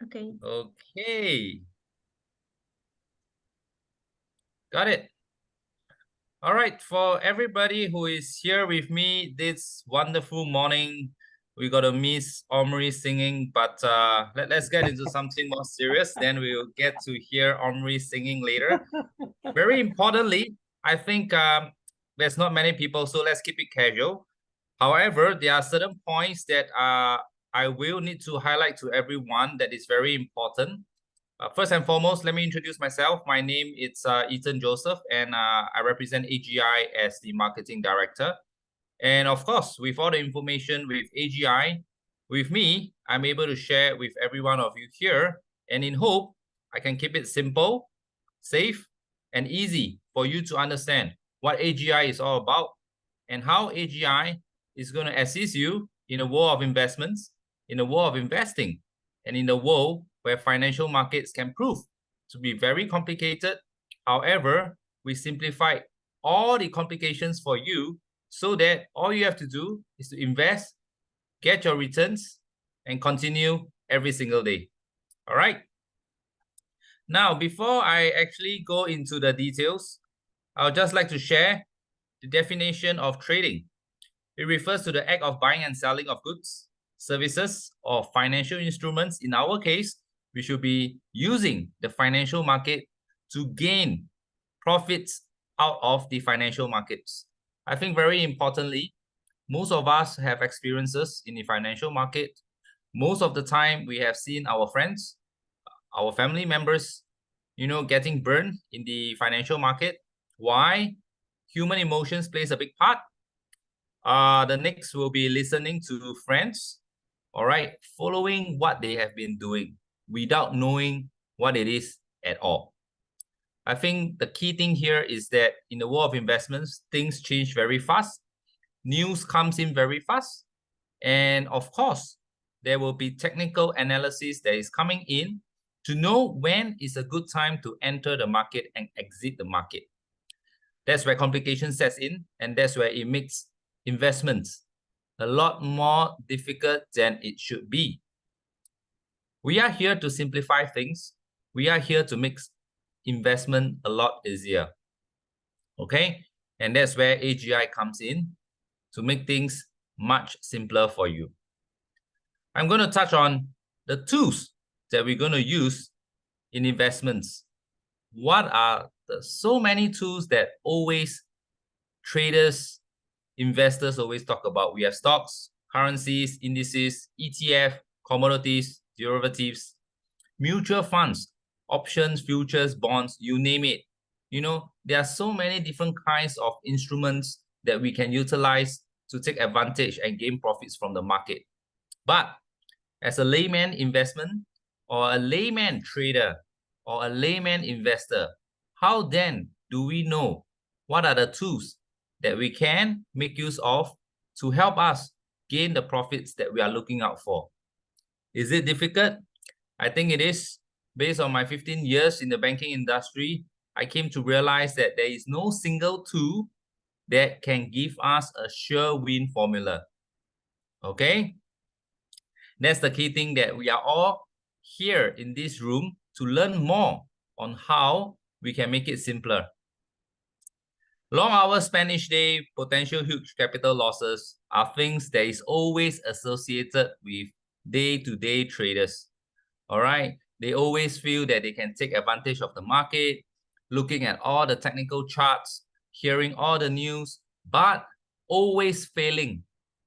Okay. Okay. Got it. All right. For everybody who is here with me this wonderful morning, we got to miss Omri singing, but let's get into something more serious. Then we'll get to hear Omri singing later. Very importantly, I think there's not many people, so let's keep it casual. However, there are certain points that I will need to highlight to everyone that is very important. First and foremost, let me introduce myself. My name is Ethan Joseph, and I represent AGI as the marketing director. And of course, with all the information with AGI, with me, I'm able to share with every one of you here. And in hope, I can keep it simple, safe, and easy for you to understand what AGI is all about and how AGI is going to assist you in the world of investments, in the world of investing, and in the world where financial markets can prove to be very complicated. However, we simplify all the complications for you so that all you have to do is to invest, get your returns, and continue every single day. All right. Now, before I actually go into the details, I would just like to share the definition of trading. It refers to the act of buying and selling of goods, services, or financial instruments. In our case, we should be using the financial market to gain profits out of the financial markets. I think very importantly, most of us have experiences in the financial market. Most of the time, we have seen our friends, our family members, getting burned in the financial market. Why? Human emotions plays a big part. The next will be listening to friends, all right, following what they have been doing without knowing what it is at all. I think the key thing here is that in the world of investments, things change very fast. News comes in very fast. And of course, there will be technical analysis that is coming in to know when is a good time to enter the market and exit the market. That's where complication sets in, and that's where it makes investments a lot more difficult than it should be. We are here to simplify things. We are here to make investment a lot easier. Okay? And that's where AGI comes in to make things much simpler for you. I'm going to touch on the tools that we're going to use in investments. What are the so many tools that always traders, investors always talk about? We have stocks, currencies, indices, ETF, commodities, derivatives, mutual funds, options, futures, bonds, you name it. There are so many different kinds of instruments that we can utilize to take advantage and gain profits from the market. But as a layman investment or a layman trader or a layman investor, how then do we know what are the tools that we can make use of to help us gain the profits that we are looking out for? Is it difficult? I think it is. Based on my 15 years in the banking industry, I came to realize that there is no single tool that can give us a sure win formula. Okay? That's the key thing, that we are all here in this room to learn more on how we can make it simpler. Long hours spent each day, potential huge capital losses are things that is always associated with day-to-day traders. All right? They always feel that they can take advantage of the market, looking at all the technical charts, hearing all the news, but always failing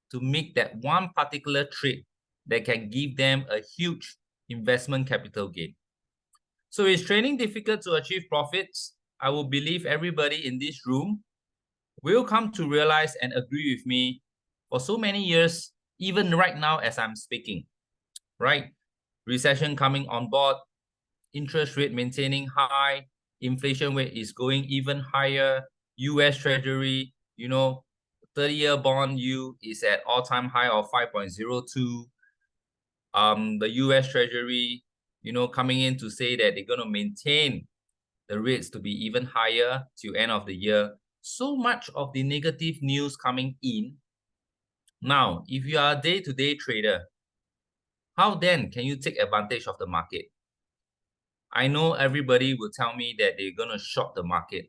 to make that one particular trade that can give them a huge investment capital gain. So is trading difficult to achieve profits? I will believe everybody in this room will come to realize and agree with me for so many years, even right now as I'm speaking, right? Recession coming on board, interest rate maintaining high, inflation rate is going even higher, US Treasury, 30-year bond yield is at all-time high of 5.02. The US Treasury, coming in to say that they're going to maintain the rates to be even higher till end of the year. So much of the negative news coming in. Now, if you are a day-to-day trader, how then can you take advantage of the market? I know everybody will tell me that they're going to short the market,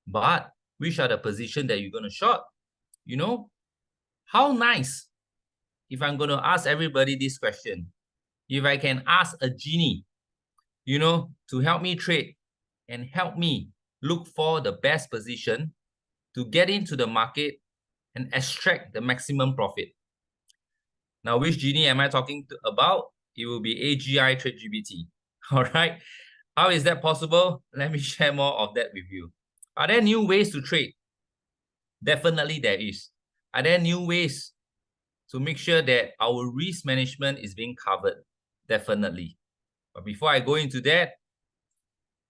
but which are the positions that you're going to short? You know, how nice if I'm going to ask everybody this question. If I can ask a genie, you know, to help me trade and help me look for the best position to get into the market and extract the maximum profit. Now, which genie am I talking about? It will be AGI TradeGPT. All right. How is that possible? Let me share more of that with you. Are there new ways to trade? Definitely there is. Are there new ways to make sure that our risk management is being covered? Definitely. But before I go into that,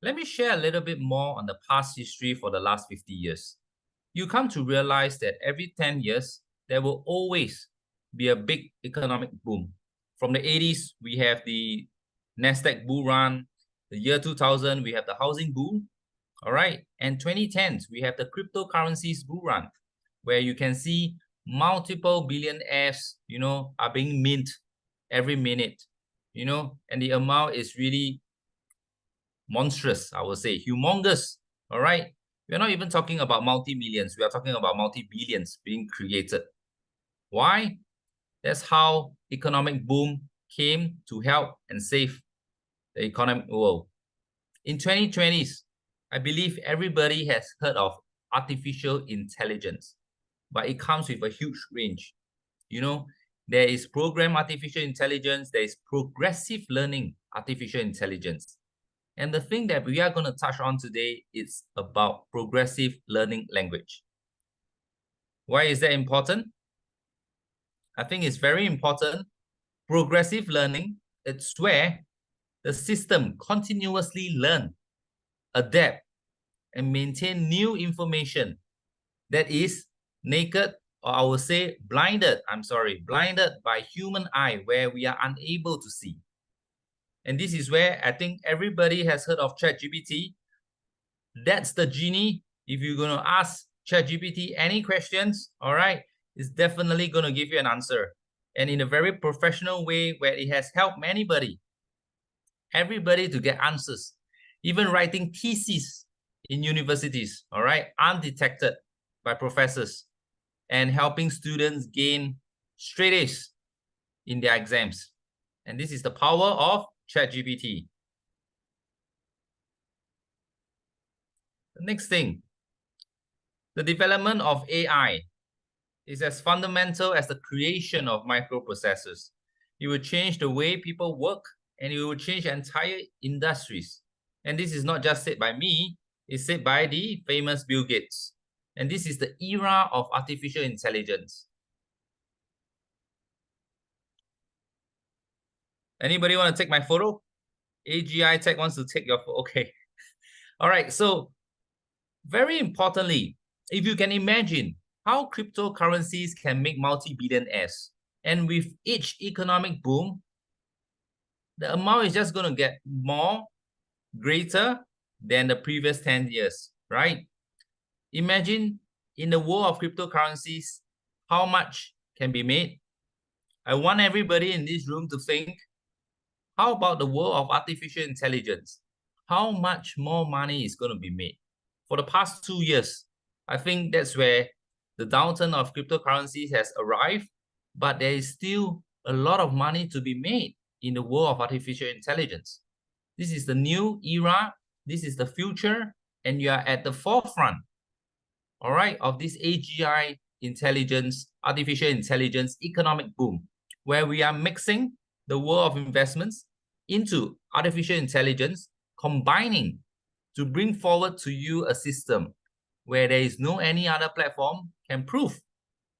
let me share a little bit more on the past history for the last 50 years. You come to realize that every 10 years, there will always be a big economic boom. From the 80s, we have the Nasdaq bull run. The year 2000, we have the housing boom. All right. And 2010s, we have the cryptocurrencies bull run, where you can see multiple billionaires, you know, are being mint every minute, you know, and the amount is really monstrous, I would say, humongous. All right. We're not even talking about multi-millions. We are talking about multi-billions being created. Why? That's how economic boom came to help and save the economic world. In 2020s, I believe everybody has heard of artificial intelligence, but it comes with a huge range. You know, there is program artificial intelligence, there is progressive learning artificial intelligence. And the thing that we are going to touch on today is about progressive learning language. Why is that important? I think it's very important. Progressive learning, it's where the system continuously learn, adapt, and maintain new information that is naked, or I would say blinded by human eye, where we are unable to see. And this is where I think everybody has heard of ChatGPT. That's the genie. If you're going to ask ChatGPT any questions, all right, it's definitely going to give you an answer. And in a very professional way, where it has helped everybody to get answers, even writing theses in universities, all right, undetected by professors, and helping students gain straight A's in their exams. And this is the power of ChatGPT. The next thing, the development of AI is as fundamental as the creation of microprocessors. It will change the way people work, and it will change entire industries. And this is not just said by me, it's said by the famous Bill Gates. And this is the era of artificial intelligence. Anybody want to take my photo? AGI Tech wants to take your photo. Okay. All right. So very importantly, if you can imagine how cryptocurrencies can make multi-billionaires, and with each economic boom, the amount is just going to get more greater than the previous 10 years, right? Imagine in the world of cryptocurrencies, how much can be made. I want everybody in this room to think, how about the world of artificial intelligence? How much more money is going to be made? For the past 2 years, I think that's where the downturn of cryptocurrencies has arrived, but there is still a lot of money to be made in the world of artificial intelligence. This is the new era, this is the future, and you are at the forefront, all right, of this AGI intelligence, artificial intelligence economic boom, where we are mixing the world of investments into artificial intelligence, combining to bring forward to you a system where there is no any other platform can prove,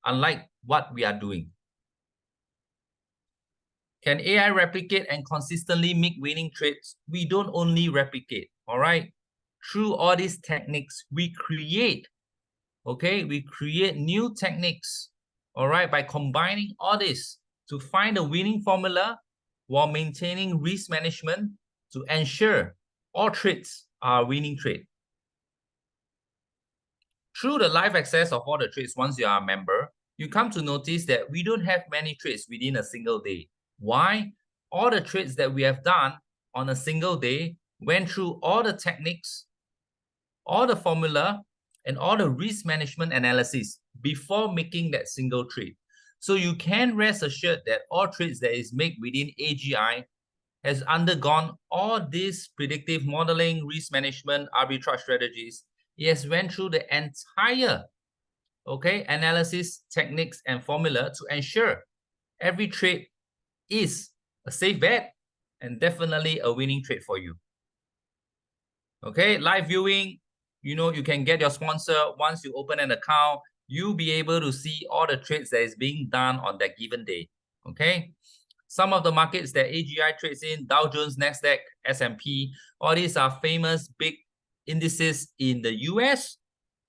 unlike what we are doing. Can AI replicate and consistently make winning trades? We don't only replicate, all right? Through all these techniques, we create, okay? We create new techniques, all right? By combining all this to find a winning formula while maintaining risk management to ensure all trades are a winning trade. Through the live access of all the trades, once you are a member, you come to notice that we don't have many trades within a single day. Why? all the trades that we have done on a single day, went through all the techniques, all the formula, and all the risk management analysis before making that single trade. So you can rest assured that all trades that is made within AGI has undergone all these predictive modeling, risk management, arbitrage strategies. It has went through the entire analysis, techniques, and formula to ensure every trade is a safe bet and definitely a winning trade for you. Okay, live viewing, you can get your sponsor. Once you open an account, you'll be able to see all the trades that is being done on that given day. Okay, some of the markets that AGI trades in, Dow Jones, NASDAQ, S&P, all these are famous big indices in the US.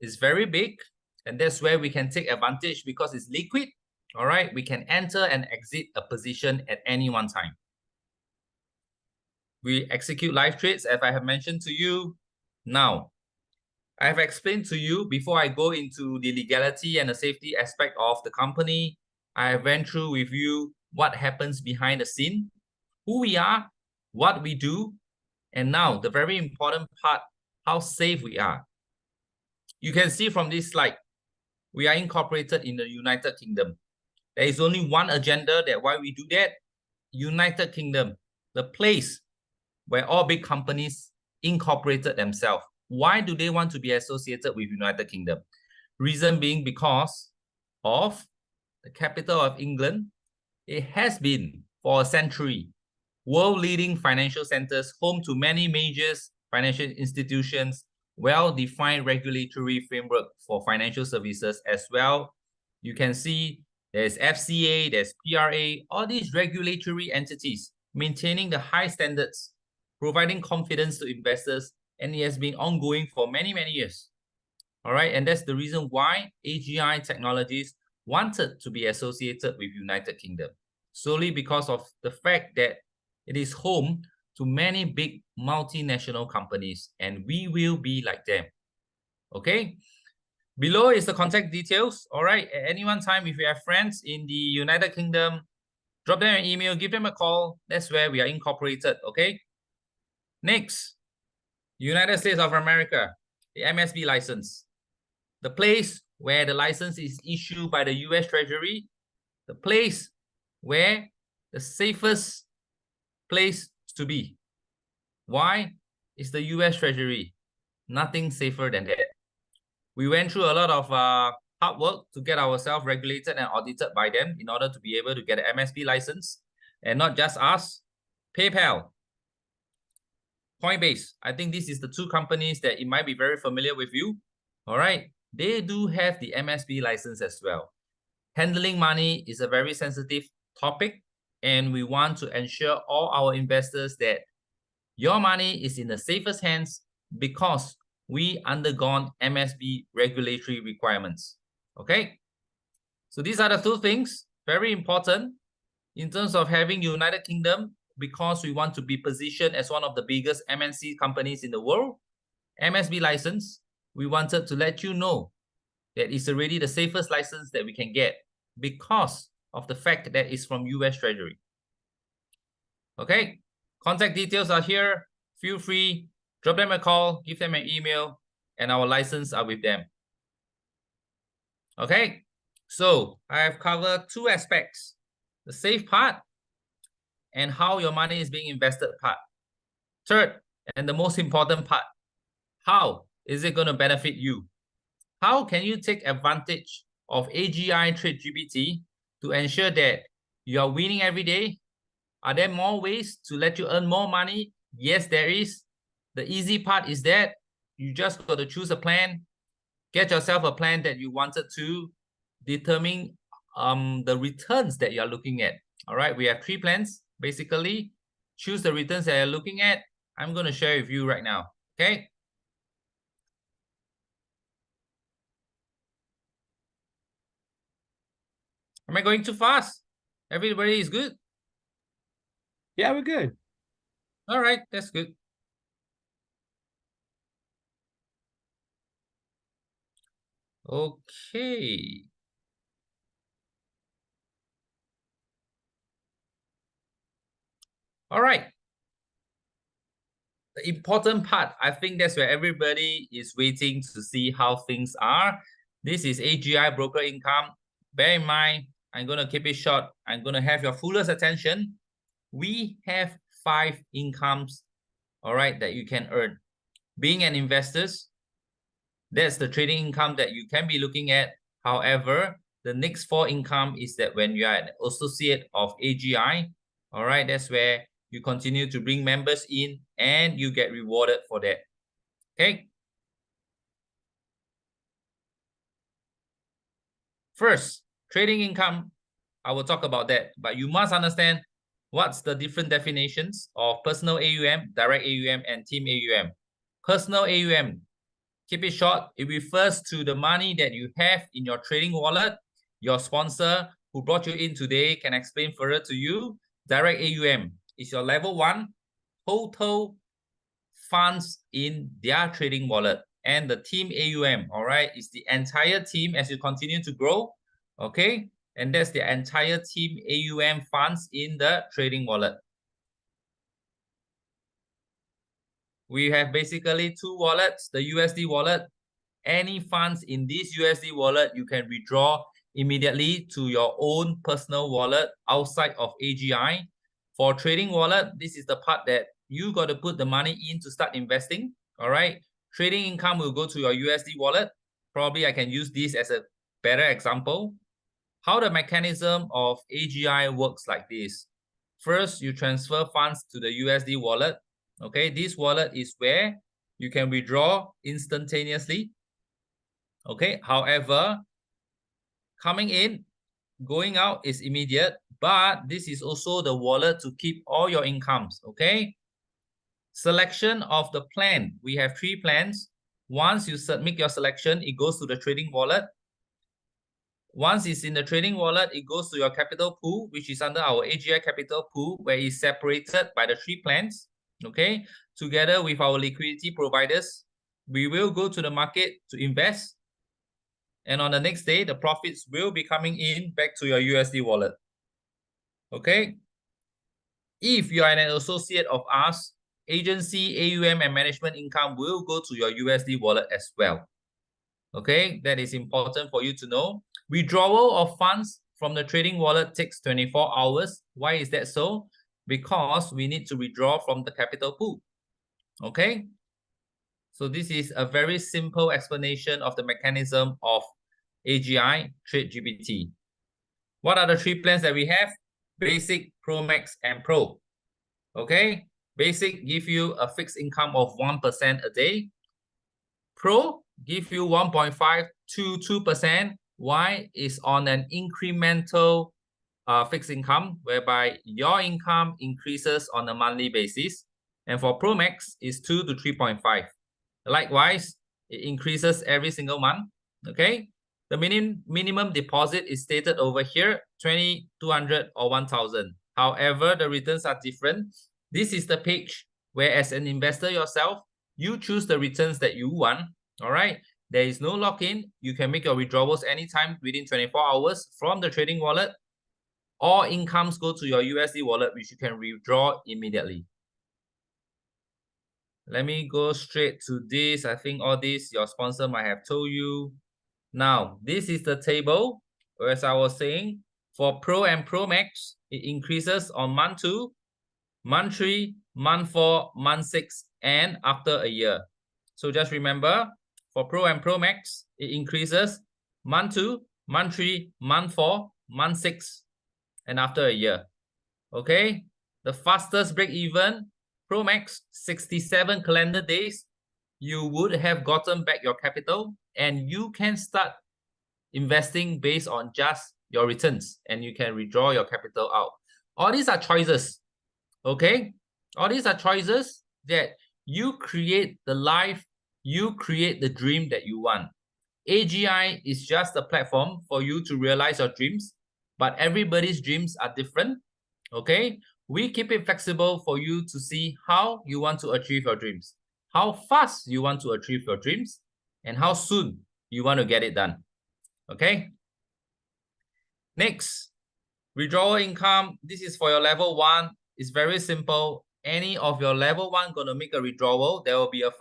It's very big, and that's where we can take advantage because it's liquid. All right, we can enter and exit a position at any one time. We execute live trades, as I have mentioned to you. Now, I have explained to you before I go into the legality and the safety aspect of the company. I have went through with you what happens behind the scene, who we are, what we do, and now the very important part, how safe we are. You can see from this slide, we are incorporated in the United Kingdom. There is only one agenda that why we do that. United Kingdom, the place where all big companies incorporated themselves. Why do they want to be associated with United Kingdom? Reason being because of the capital of England. It has been for a century world-leading financial centers, home to many major financial institutions, well-defined regulatory framework for financial services as well. You can see there's FCA, there's PRA, all these regulatory entities maintaining the high standards, providing confidence to investors, and it has been ongoing for many, many years. All right, and that's the reason why AGI Technologies wanted to be associated with United Kingdom, solely because of the fact that it is home to many big multinational companies, and we will be like them. Okay, below is the contact details. All right, at any one time, if you have friends in the United Kingdom, drop them an email, give them a call. That's where we are incorporated. Okay, next, United States of America, the MSB license, the place where the license is issued by the US Treasury, the place where the safest place to be. Why? It's the US Treasury. Nothing safer than that. We went through a lot of hard work to get ourselves regulated and audited by them in order to be able to get an MSB license. And not just us, PayPal, Coinbase. I think this is the two companies that it might be very familiar with you. All right. They do have the MSB license as well. Handling money is a very sensitive topic, and we want to ensure all our investors that your money is in the safest hands because we undergone MSB regulatory requirements. Okay, so these are the two things, very important in terms of having United Kingdom, because we want to be positioned as one of the biggest MNC companies in the world. MSB license, we wanted to let you know that it's already the safest license that we can get because of the fact that it's from US Treasury. Okay, contact details are here. Feel free, drop them a call, give them an email, and our license are with them. Okay, so I have covered two aspects, the safe part and how your money is being invested part. Third, and the most important part, how is it going to benefit you? How can you take advantage of AGI Trade GPT to ensure that you are winning every day? Are there more ways to let you earn more money? Yes, there is. The easy part is that you just got to choose a plan, get yourself a plan that you wanted to determine the returns that you're looking at. All right, we have 3 plans. Basically, choose the returns that you're looking at. I'm going to share with you right now. Okay. Am I going too fast? Everybody is good? Yeah, we're good. All right, that's good. Okay. All right. The important part, I think that's where everybody is waiting to see how things are. This is AGI broker income. Bear in mind, I'm going to keep it short. I'm going to have your fullest attention. We have 5 incomes, all right, that you can earn. Being an investor, that's the trading income that you can be looking at. However, the next 4 income is that when you are an associate of AGI, all right, that's where you continue to bring members in and you get rewarded for that. Okay. First, trading income, I will talk about that, but you must understand what's the different definitions of personal AUM, direct AUM, and team AUM. Personal AUM, keep it short, it refers to the money that you have in your trading wallet. Your sponsor who brought you in today can explain further to you. Direct AUM is your level 1 total funds in their trading wallet. And the team AUM, all right, is the entire team as you continue to grow, okay? And that's the entire team AUM funds in the trading wallet. We have basically 2 wallets, the USD wallet. Any funds in this USD wallet, you can withdraw immediately to your own personal wallet outside of AGI. For trading wallet, this is the part that you got to put the money in to start investing, all right? Trading income will go to your USD wallet. Probably I can use this as a better example. How the mechanism of AGI works like this. First, you transfer funds to the USD wallet. Okay, this wallet is where you can withdraw instantaneously. Okay, however, coming in, going out is immediate, but this is also the wallet to keep all your incomes. Okay, selection of the plan. We have 3 plans. Once you submit your selection, it goes to the trading wallet. Once it's in the trading wallet, it goes to your capital pool, which is under our AGI capital pool, where it's separated by the 3 plans. Okay, together with our liquidity providers, we will go to the market to invest. And on the next day, the profits will be coming in back to your USD wallet. Okay. If you are an associate of us, agency, AUM, and management income will go to your USD wallet as well. Okay, that is important for you to know. Withdrawal of funds from the trading wallet takes 24 hours. Why is that so? Because we need to withdraw from the capital pool. Okay. So this is a very simple explanation of the mechanism of AGI TradeGPT. What are the 3 plans that we have? Basic, Pro Max, and Pro. Okay, Basic give you a fixed income of 1% a day. Pro give you 1.5 to 2%. Why? Is on an incremental fixed income, whereby your income increases on a monthly basis. And for Pro Max is 2 to 3.5. Likewise, it increases every single month. Okay, the minimum deposit is stated over here, 20, 200, or 1,000. However, the returns are different. This is the page where, as an investor yourself, you choose the returns that you want. All right, there is no lock-in. You can make your withdrawals anytime within 24 hours from the trading wallet. All incomes go to your USD wallet, which you can withdraw immediately. Let me go straight to this. I think all this your sponsor might have told you. Now, this is the table. As I was saying, for Pro and Pro Max, it increases on month 2, month 3, month 4, month 6, and after a year. So just remember, for Pro and Pro Max, it increases month 2, month 3, month 4, month 6, and after a year. Okay, the fastest break even, Pro Max, 67 calendar days, you would have gotten back your capital and you can start investing based on just your returns and you can withdraw your capital out. All these are choices, okay? All these are choices that you create the life, you create the dream that you want. AGI is just a platform for you to realize your dreams, but everybody's dreams are different, okay? We keep it flexible for you to see how you want to achieve your dreams, how fast you want to achieve your dreams, and how soon you want to get it done, okay? Next, withdrawal income. This is for your level 1. is very simple. Any of your level 1 gonna make a withdrawal, there will be a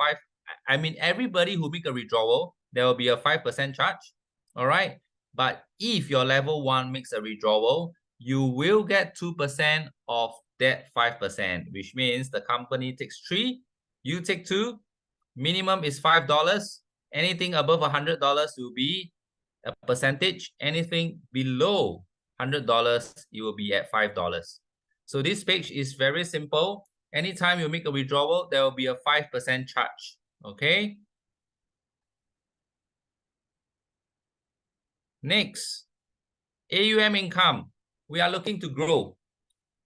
everybody who make a withdrawal, there will be a 5% charge. All right. But if your level 1 makes a withdrawal, you will get 2% of that 5%, which means the company takes 3, you take 2, minimum is $5. Anything above $100 will be a percentage. Anything below $100, it will be at $5. So this page is very simple. Anytime you make a withdrawal, there will be a 5% charge. Okay. Next, AUM income. We are looking to grow.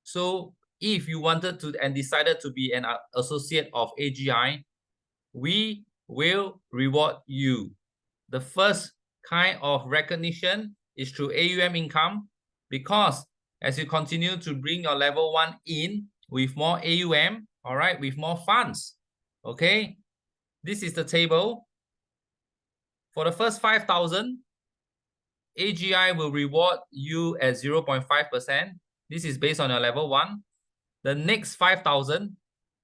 So if you wanted to and decided to be an associate of AGI, we will reward you. The first kind of recognition is through AUM income, because as you continue to bring your level 1 in with more AUM, all right, with more funds, okay, this is the table. For the first 5,000, AGI will reward you at 0.5%. This is based on your level 1. The next 5,000,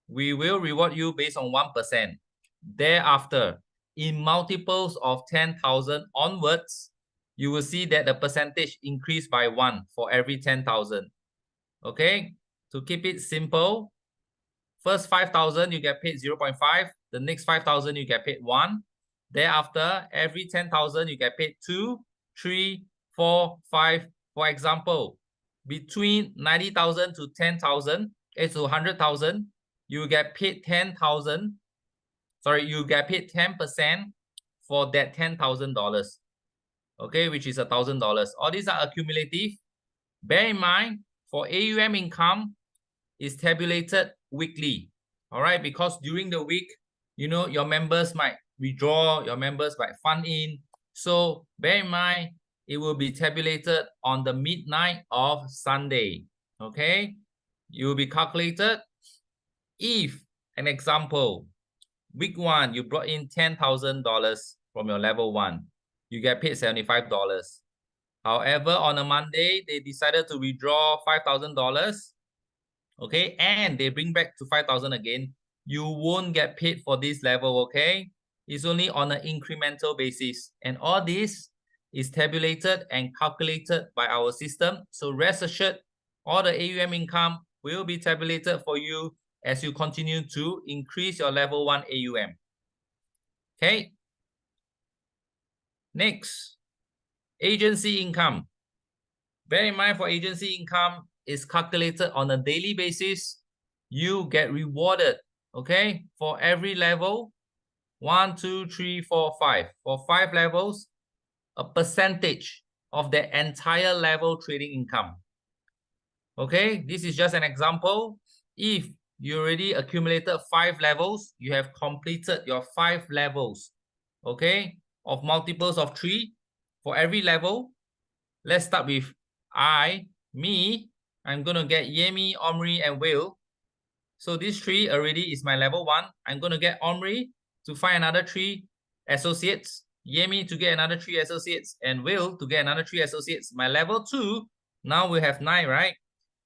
we will reward you based on 1%. Thereafter, in multiples of 10,000 onwards, you will see that the percentage increased by 1 for every 10,000. Okay, to keep it simple, first 5,000 you get paid 0.5. The next 5,000 you get paid 1. Thereafter, every 10,000 you get paid 2, 3, 4, 5. For example, between 90,000 to 10,000, to 100,000, you get paid 10,000. Sorry, you get paid 10% for that $10,000. Okay, which is $1,000. All these are accumulative. Bear in mind, for AUM income, is tabulated weekly. All right, because during the week, you know, your members might withdraw, your members might fund in. So bear in mind, it will be tabulated on the midnight of Sunday. Okay, it will be calculated. If, an example, week 1, you brought in $10,000 from your level 1, you get paid $75. However, on a Monday, they decided to withdraw $5,000. Okay, and they bring back to 5,000 again. You won't get paid for this level. Okay, it's only on an incremental basis, and all this is tabulated and calculated by our system. So rest assured, all the AUM income will be tabulated for you as you continue to increase your level 1 AUM. Okay. Next, agency income. Bear in mind, for agency income, is calculated on a daily basis. You get rewarded, okay, for every level, 1, 2, 3, 4, 5. For 5 levels, a percentage of the entire level trading income. Okay, this is just an example. If you already accumulated 5 levels, you have completed your 5 levels, okay, of multiples of 3 for every level. Let's start with me. I'm going to get Yemi, Omri, and Will. So this 3 already is my level 1. I'm going to get Omri to find another 3 associates, Yemi to get another 3 associates, and Will to get another 3 associates. My level 2, now we have 9, right?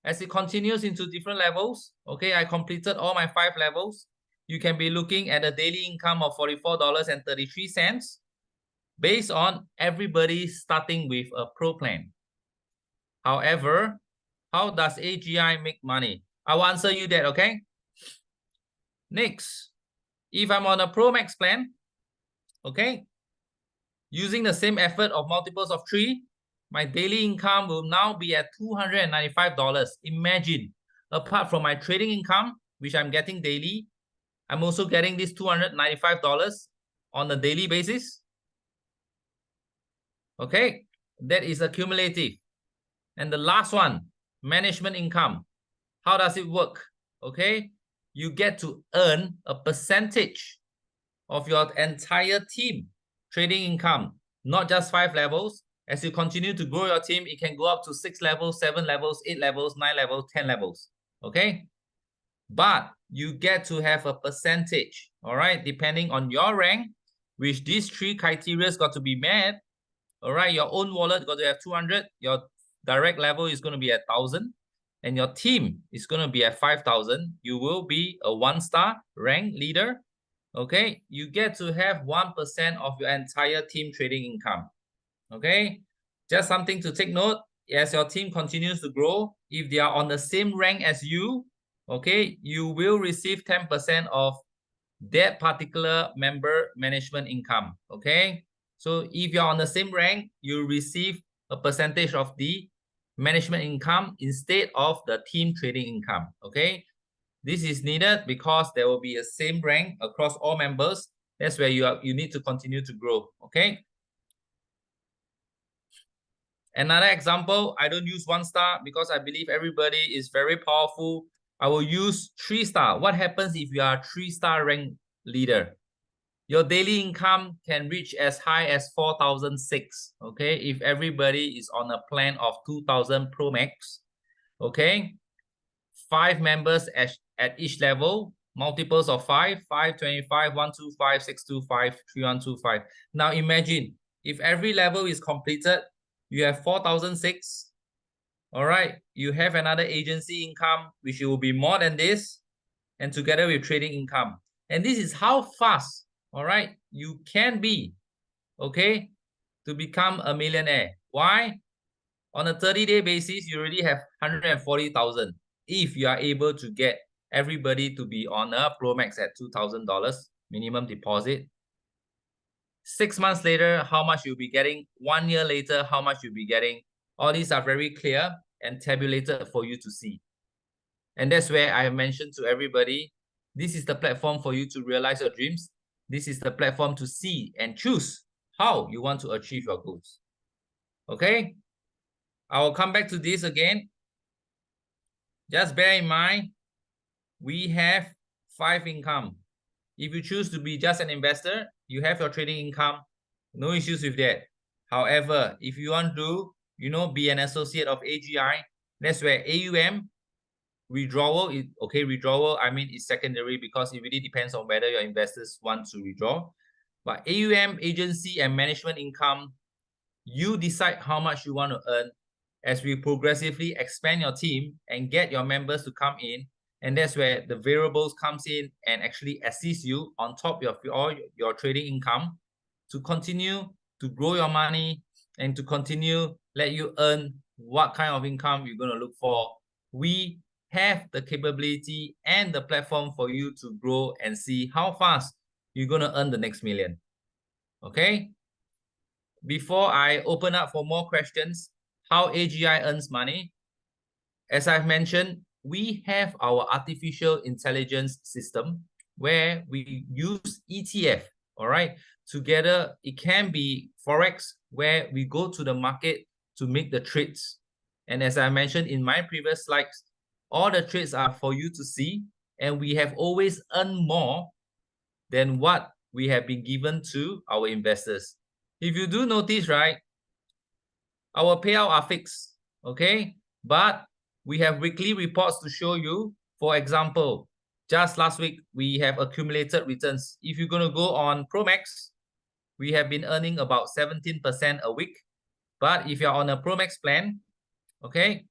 As it continues into different levels, okay, I completed all my 5 levels. You can be looking at a daily income of $44.33 based on everybody starting with a pro plan. However, how does AGI make money? I will answer you that, okay? Next, if I'm on a Pro Max plan, okay, using the same effort of multiples of 3, my daily income will now be at $295. Imagine, apart from my trading income, which I'm getting daily, I'm also getting this $295 on a daily basis. Okay, that is accumulative. And the last one, management income. How does it work? Okay, you get to earn a percentage of your entire team trading income, not just 5 levels. As you continue to grow your team, it can go up to 6 levels, 7 levels, 8 levels, 9 levels, 10 levels. Okay, but you get to have a percentage, all right, depending on your rank, which these 3 criteria got to be met. All right, your own wallet got to have 200, your direct level is going to be 1,000, and your team is going to be at 5,000, you will be a 1-star rank leader. Okay, you get to have 1% of your entire team trading income. Okay, just something to take note. As your team continues to grow, if they are on the same rank as you, okay, you will receive 10% of that particular member management income. Okay, so if you're on the same rank, you receive a percentage of the management income instead of the team trading income. Okay, this is needed because there will be a same rank across all members. That's where you need to continue to grow. Okay, another example, I don't use 1-star because I believe everybody is very powerful. I will use 3-star. What happens if you are a 3-star rank leader? Your daily income can reach as high as 4,006. Okay, if everybody is on a plan of 2,000 Pro Max. Okay, 5 members at each level, multiples of 5, 525, 125, 625, 3125. Now imagine if every level is completed, you have 4,006. All right, you have another agency income, which will be more than this, and together with trading income. And this is how fast, all right, you can be, okay, to become a millionaire. Why? On a 30-day basis, you already have 140,000 if you are able to get everybody to be on a Pro Max at $2,000 minimum deposit. 6 months later, how much you'll be getting. 1 year later, how much you'll be getting. All these are very clear and tabulated for you to see. And that's where I have mentioned to everybody, this is the platform for you to realize your dreams. This is the platform to see and choose how you want to achieve your goals. Okay? I will come back to this again. Just bear in mind, we have 5 income. If you choose to be just an investor, you have your trading income. No issues with that. However, if you want to, be an associate of AGI, that's where AUM, withdrawal, withdrawal, I mean, it's secondary because it really depends on whether your investors want to withdraw. But AUM, agency, and management income, you decide how much you want to earn as we progressively expand your team and get your members to come in. And that's where the variables comes in and actually assist you on top of your trading income to continue to grow your money and to continue let you earn what kind of income you're going to look for. We have the capability and the platform for you to grow and see how fast you're going to earn the next million. Okay? Before I open up for more questions, how AGI earns money? As I've mentioned, we have our artificial intelligence system where we use ETF, all right? Together, it can be Forex, where we go to the market to make the trades. And as I mentioned in my previous slides, all the trades are for you to see, and we have always earned more than what we have been given to our investors. If you do notice, right, our payout are fixed, okay? But we have weekly reports to show you. For example, just last week, we have accumulated returns. If you're going to go on Pro Max, we have been earning about 17% a week. But if you're on a Pro Max plan, okay,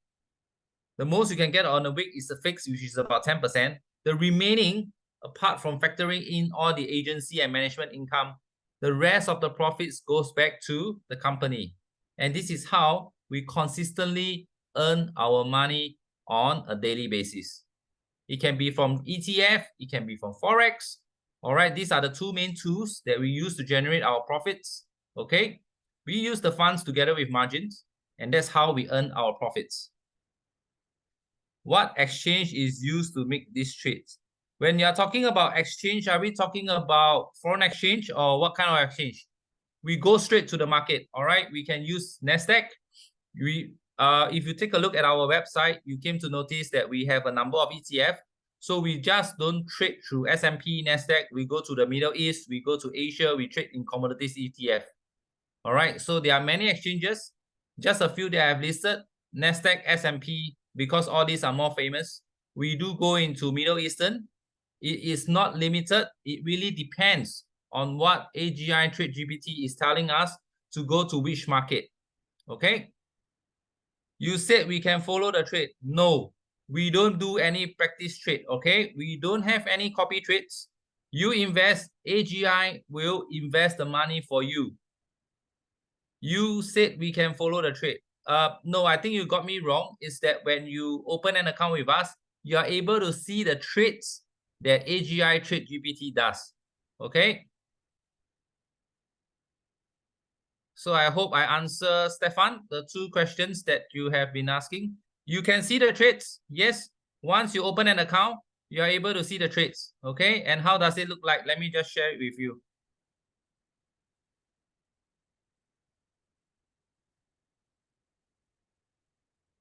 the most you can get on a week is a fix, which is about 10%. The remaining, apart from factoring in all the agency and management income, the rest of the profits goes back to the company. And this is how we consistently earn our money on a daily basis. It can be from ETF, it can be from Forex. All right, these are the 2 main tools that we use to generate our profits. Okay, we use the funds together with margins, and that's how we earn our profits. What exchange is used to make these trades? When you're talking about exchange, are we talking about foreign exchange or what kind of exchange? We go straight to the market, all right? We can use NASDAQ. If you take a look at our website, you came to notice that we have a number of ETF. So we just don't trade through S&P, NASDAQ. We go to the Middle East, we go to Asia, we trade in commodities ETF. All right, so there are many exchanges. Just a few that I have listed, NASDAQ, S&P, because all these are more famous. We do go into Middle Eastern. It is not limited. It really depends on what AGI Trade GPT is telling us to go to which market. Okay? You said we can follow the trade. No, We don't do any practice trade, okay? We don't have any copy trades. You invest, AGI will invest the money for you. You said we can follow the trade. No, I think you got me wrong. Is that when you open an account with us, you are able to see the trades that AGI Trade GPT does, okay? So I hope I answer, Stefan, the 2 questions that you have been asking. You can see the trades. Yes, once you open an account, you are able to see the trades. Okay, and how does it look like? Let me just share it with you.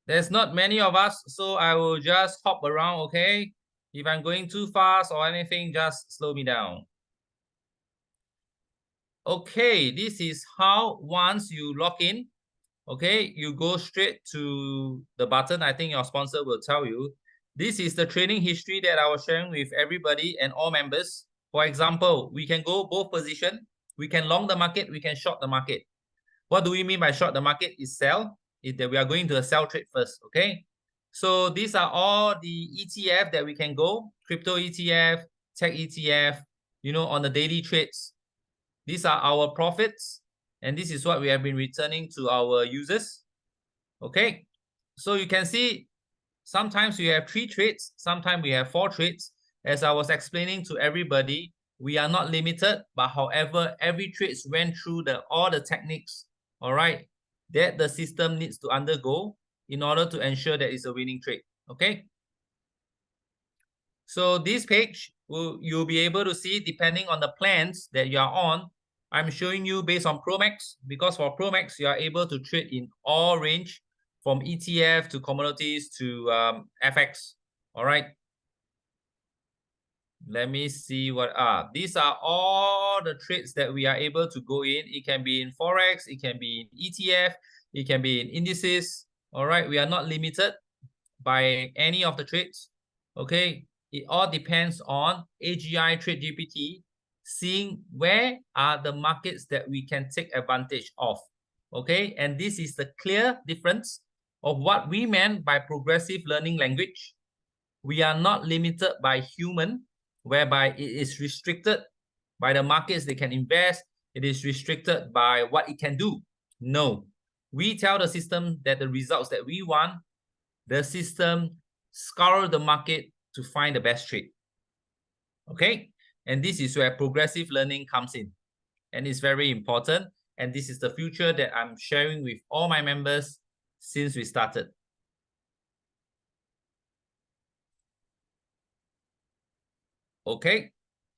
There's not many of us, so I will just hop around, okay? If I'm going too fast or anything, just slow me down. Okay, this is how once you log in, okay, you go straight to the button. I think your sponsor will tell you. This is the trading history that I was sharing with everybody and all members. For example, we can go both position. We can long the market, we can short the market. What do we mean by short the market is sell? Is that we are going to a sell trade first, okay? So these are all the ETF that we can go. Crypto ETF, tech ETF, you know, on the daily trades. These are our profits. And this is what we have been returning to our users. Okay, so you can see sometimes we have 3 trades, sometimes we have 4 trades. As I was explaining to everybody, we are not limited, but however, every trade went through all the techniques, all right, that the system needs to undergo in order to ensure that it's a winning trade. Okay, so this page, you'll be able to see depending on the plans that you are on. I'm showing you based on Pro Max, because for Pro Max, you are able to trade in all range from ETF to commodities to FX. All right. Let me see what are. These are all the trades that we are able to go in. It can be in Forex, it can be in ETF, it can be in indices. All right. We are not limited by any of the trades. Okay. It all depends on AGI Trade GPT seeing where are the markets that we can take advantage of. Okay, and this is the clear difference of what we meant by progressive learning language. We are not limited by human, whereby it is restricted by the markets they can invest. It is restricted by what it can do. No, we tell the system that the results that we want, the system scour the market to find the best trade. Okay, and this is where progressive learning comes in, and it's very important. And this is the future that I'm sharing with all my members since we started. Okay,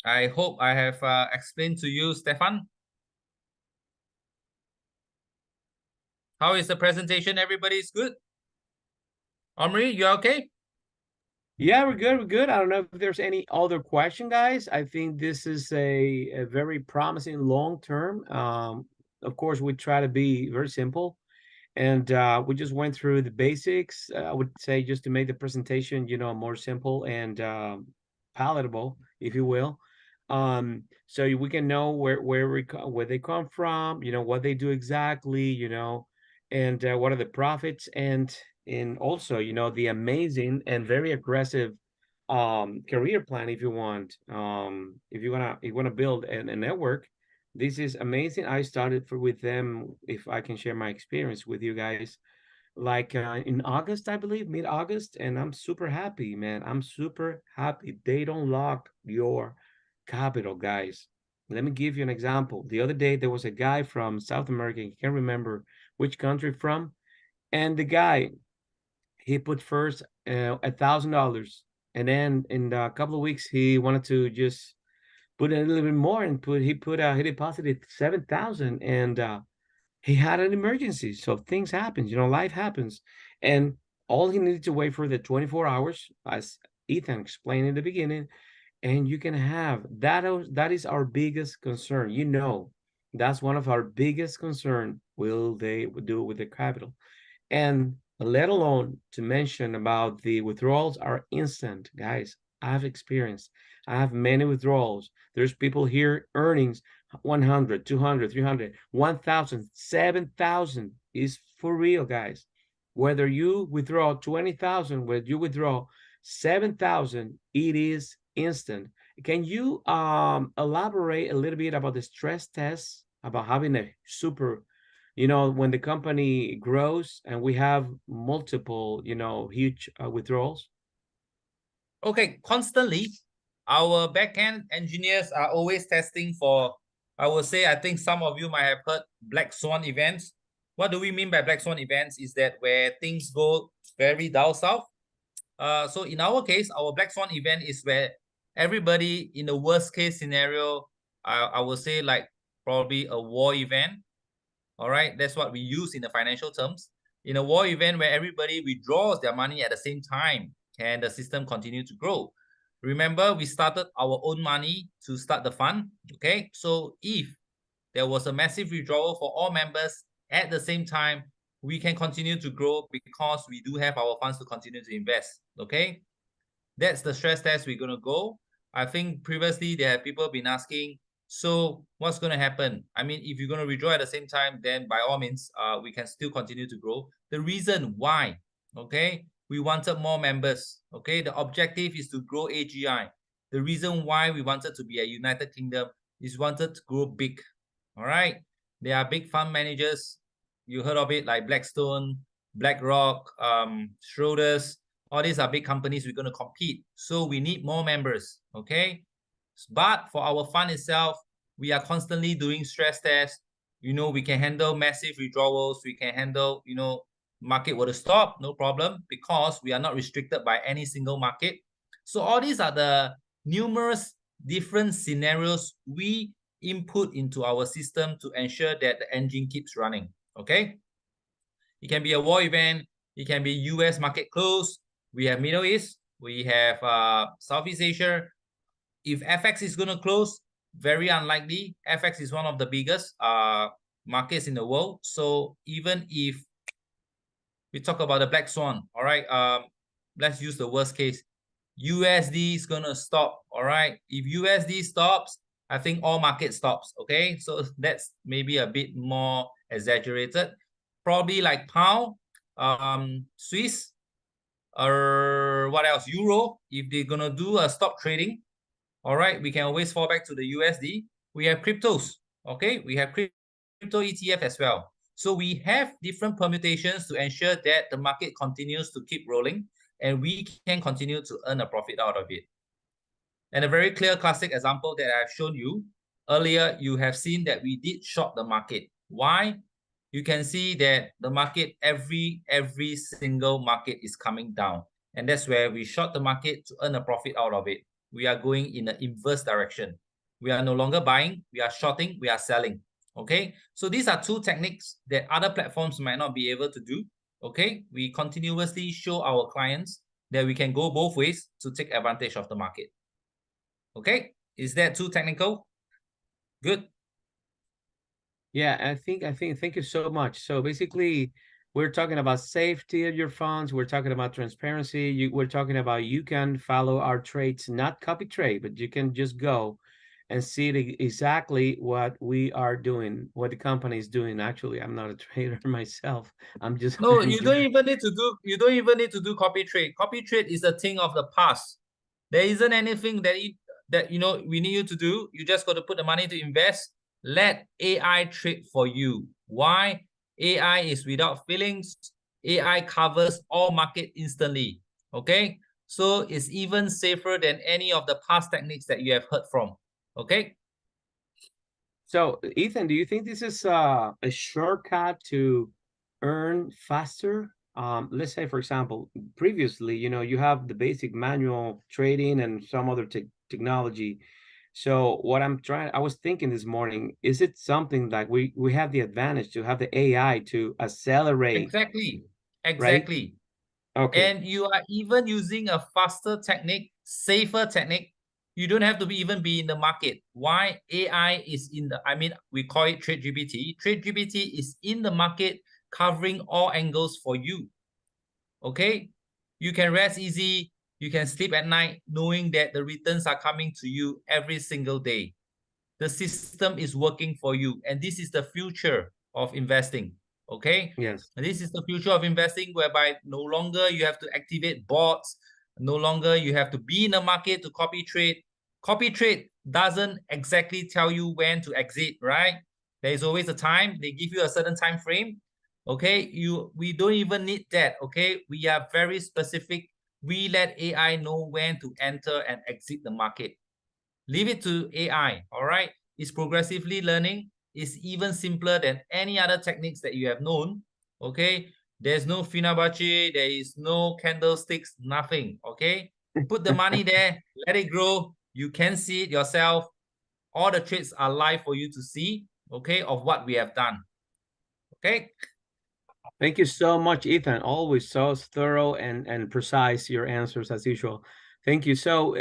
I hope I have explained to you, Stefan. How is the presentation? Everybody's good? Omri, you okay? Yeah, we're good. We're good. I don't know if there's any other question, guys. I think this is a very promising long term. Of course, we try to be very simple, and we just went through the basics. I would say just to make the presentation, you know, more simple and palatable, if you will. So we can know where they come from, you know, what they do exactly, you know, and what are the profits, and also, you know, the amazing and very aggressive career plan if you want. If you wanna build a network, this is amazing. I started with them, if I can share my experience with you guys, like in August, I believe, mid-August, and I'm super happy, man. I'm super happy. They don't lock your capital, guys. Let me give you an example. The other day, there was a guy from South America, I can't remember which country from, and the guy, he put first $1,000, and then in a couple of weeks, he wanted to just put a little bit more, and he deposited 7,000, and he had an emergency. So things happen, you know, life happens. And all he needed to wait for the 24 hours, as Ethan explained in the beginning, and you can have that. That is our biggest concern. You know, that's one of our biggest concern. Will they do with the capital? And let alone to mention about the withdrawals are instant, guys. I've experienced. I have many withdrawals. There's people here earnings 100, 200, 300, 1,000, 7,000 is for real, guys. Whether you withdraw 20,000, whether you withdraw 7,000, it is instant. Can you elaborate a little bit about the stress test, about having a super, when the company grows and we have multiple, huge withdrawals? Okay, constantly, our backend engineers are always testing for, I will say, I think some of you might have heard black swan events. What do we mean by black swan events is that where things go very down south. So in our case, our black swan event is where everybody in the worst case scenario, I will say like probably a war event. All right, that's what we use in the financial terms. In a war event where everybody withdraws their money at the same time, can the system continue to grow? Remember, we started our own money to start the fund. Okay, so if there was a massive withdrawal for all members at the same time, we can continue to grow because we do have our funds to continue to invest. Okay, that's the stress test we're going to go. I think previously there have people been asking, so what's going to happen? I mean, if you're going to withdraw at the same time, then by all means, we can still continue to grow. The reason why, okay, we wanted more members. Okay, the objective is to grow AGI. The reason why we wanted to be a United Kingdom is wanted to grow big. All right, there are big fund managers. You heard of it like Blackstone, BlackRock, Schroders. All these are big companies we're going to compete. So we need more members, okay? But for our fund itself, we are constantly doing stress tests. We can handle massive withdrawals. We can handle, market were to stop, no problem, because we are not restricted by any single market. So all these are the numerous different scenarios we input into our system to ensure that the engine keeps running, okay? It can be a war event. It can be US market close. We have Middle East. We have Southeast Asia. If FX is going to close, very unlikely. FX is one of the biggest markets in the world. So even if we talk about the black swan, all right, let's use the worst case. USD is going to stop, all right? If USD stops, I think all market stops, okay? So that's maybe a bit more exaggerated. Probably like pound, Swiss, or what else? Euro. If they're gonna do a stop trading, all right, we can always fall back to the USD. We have cryptos, okay? We have crypto ETF as well. So we have different permutations to ensure that the market continues to keep rolling and we can continue to earn a profit out of it. And a very clear classic example that I've shown you earlier, you have seen that we did short the market. Why? You can see that the market, every single market is coming down. And that's where we short the market to earn a profit out of it. We are going in the inverse direction. We are no longer buying, we are shorting, we are selling. Okay, so these are two techniques that other platforms might not be able to do. Okay, we continuously show our clients that we can go both ways to take advantage of the market. Okay, is that too technical? Good. Yeah, I think thank you so much. So basically, we're talking about safety of your funds. We're talking about transparency. We're talking about you can follow our trades, not copy trade, but you can just go and see exactly what we are doing, what the company is doing. Actually, I'm not a trader myself. I'm just No, you don't even need to do copy trade. Copy trade is a thing of the past. There isn't anything that we need you to do. You just got to put the money to invest. Let AI trade for you. Why? AI is without feelings. AI covers all market instantly. Okay? So it's even safer than any of the past techniques that you have heard from. Okay? So, Ethan, do you think this is a shortcut to earn faster? Let's say, for example, previously, you have the basic manual trading and some other technology. So what I was thinking this morning, is it something like we have the advantage to have the AI to accelerate, Exactly. right? Exactly. Okay. And you are even using a faster technique, safer technique. You don't have to even be in the market. Why? AI is we call it Trade GPT. Trade GPT is in the market covering all angles for you. Okay? You can rest easy. You can sleep at night knowing that the returns are coming to you every single day. The system is working for you. And this is the future of investing. Okay. Yes. And this is the future of investing, whereby no longer you have to activate bots, no longer you have to be in the market to copy trade. Copy trade doesn't exactly tell you when to exit, right? There is always a time. They give you a certain time frame. Okay, we don't even need that. Okay, we are very specific. We let AI know when to enter and exit the market. Leave it to AI. All right, it's progressively learning. It's even simpler than any other techniques that you have known. Okay, there's no Finabachi, there is no candlesticks, nothing. Okay, put the money there, let it grow. You can see it yourself. All the trades are live for you to see. Okay, of what we have done. Okay. Thank you so much, Ethan. Always so thorough and precise, your answers as usual. Thank you. So,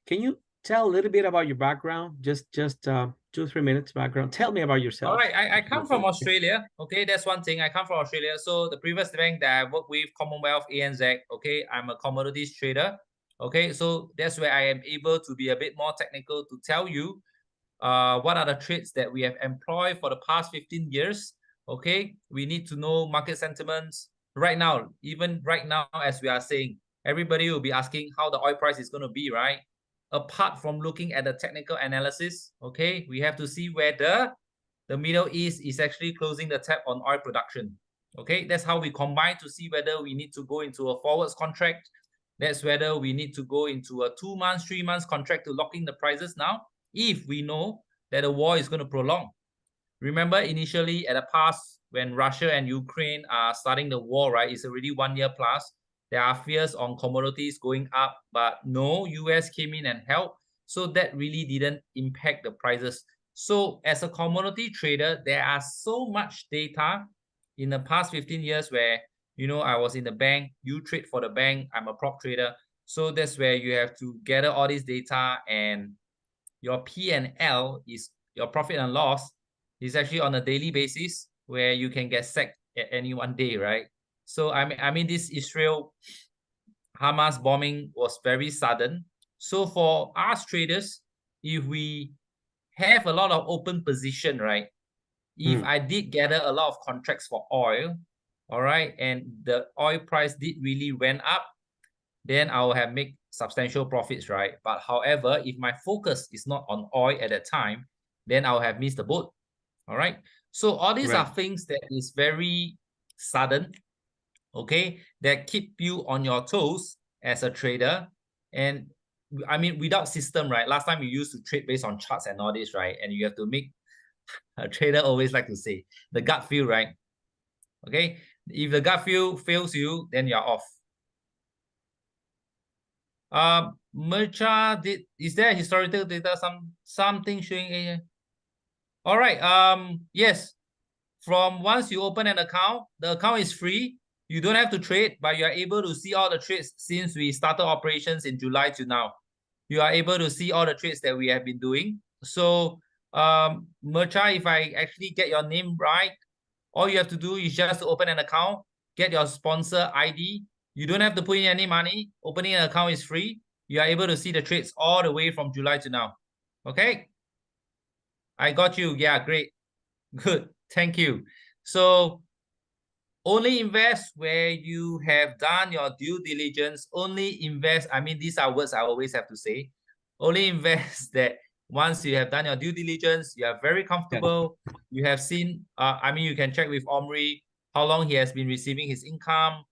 can you tell a little bit about your background? Just 2-3 minutes background. Tell me about All yourself. right, I come from Australia. Okay, that's one thing. I come from Australia. So the previous bank that I worked with, Commonwealth ANZ. Okay, I'm a commodities trader. Okay, so that's where I am able to be a bit more technical to tell you what are the trades that we have employed for the past 15 years. Okay, we need to know market sentiments right now. Even right now, as we are saying, everybody will be asking how the oil price is going to be, right? Apart from looking at the technical analysis, okay, we have to see whether the Middle East is actually closing the tap on oil production. Okay, that's how we combine to see whether we need to go into a forwards contract. That's whether we need to go into a 2 months, 3 months contract to lock in the prices now, if we know that the war is going to prolong. Remember, initially at the past, when Russia and Ukraine are starting the war, right, it's already 1 year plus. There are fears on commodities going up, but no, US came in and helped. So that really didn't impact the prices. So as a commodity trader, there are so much data in the past 15 years where, I was in the bank, you trade for the bank, I'm a prop trader. So that's where you have to gather all this data, and your P&L is your profit and loss is actually on a daily basis, where you can get sacked at any one day, right? So I mean this Israel Hamas bombing was very sudden. So for us traders, if we have a lot of open position, right? If I did gather a lot of contracts for oil, all right, and the oil price did really went up, then I will have make substantial profits, right? But however, if my focus is not on oil at that time, then I'll have missed the boat. All right. So all these are things that is very sudden, okay, that keep you on your toes as a trader. And I mean, without system, right? Last time you used to trade based on charts and all this, right? And you have to make, a trader always like to say, the gut feel, right? Okay. If the gut feel fails you, then you're off. Mercha is there historical data, something showing all right, yes, from once you open an account, the account is free. You don't have to trade, but you are able to see all the trades since we started operations in July to now. You are able to see all the trades that we have been doing. So Mercha, if I actually get your name right, all you have to do is just to open an account, get your sponsor ID. You don't have to put in any money. Opening an account is free. You are able to see the trades all the way from July to now. Okay. I got you. Yeah, great. Good. Thank you. So only invest where you have done your due diligence. Only invest. I mean, these are words I always have to say. Only invest that once you have done your due diligence, you are very comfortable. You have seen, I mean, you can check with Omri how long he has been receiving his income.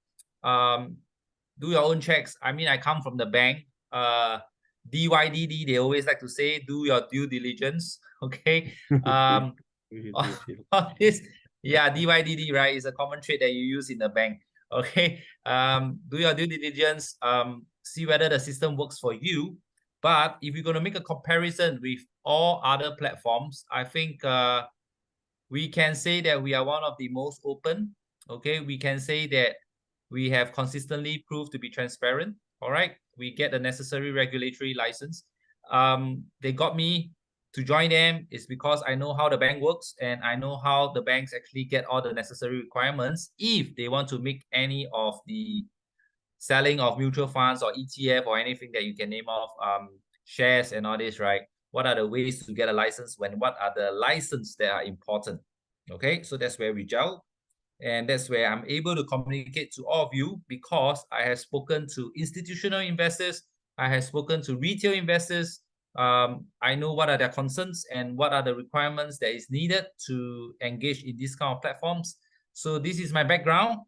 Do your own checks. I mean, I come from the bank. DYDD, they always like to say, do your due diligence. Okay. This, yeah, DYDD, right, is a common trait that you use in the bank. Okay. Do your due diligence. See whether the system works for you. But if you're going to make a comparison with all other platforms, I think we can say that we are one of the most open. Okay, we can say that we have consistently proved to be transparent. All right, we get the necessary regulatory license. They got me to join them is because I know how the bank works, and I know how the banks actually get all the necessary requirements if they want to make any of the selling of mutual funds or ETF or anything that you can name off, shares and all this, right? What are the ways to get a license, when what are the licenses that are important? Okay, so that's where we gel. And that's where I'm able to communicate to all of you, because I have spoken to institutional investors, I have spoken to retail investors. I know what are their concerns and what are the requirements that is needed to engage in these kind of platforms. So this is my background.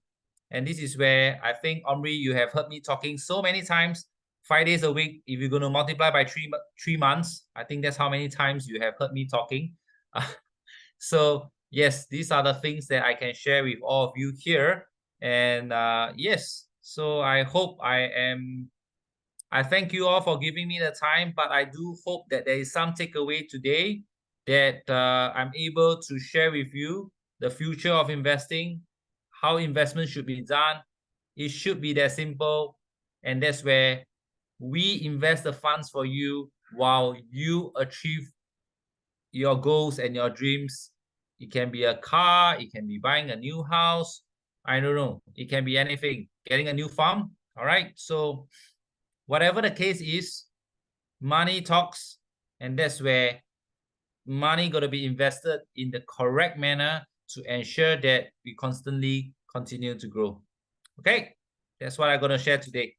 And this is where I think, Omri, you have heard me talking so many times, 5 days a week. If you're going to multiply by three months, I think that's how many times you have heard me talking. So yes, these are the things that I can share with all of you here. And yes, so I thank you all for giving me the time, but I do hope that there is some takeaway today, that I'm able to share with you the future of investing, how investment should be done. It should be that simple. And that's where we invest the funds for you while you achieve your goals and your dreams. It can be a car, it can be buying a new house, I don't know, it can be anything, getting a new farm. All right, so whatever the case is, money talks, and that's where money got to be invested in the correct manner to ensure that we constantly continue to grow. Okay, that's what I'm going to share today.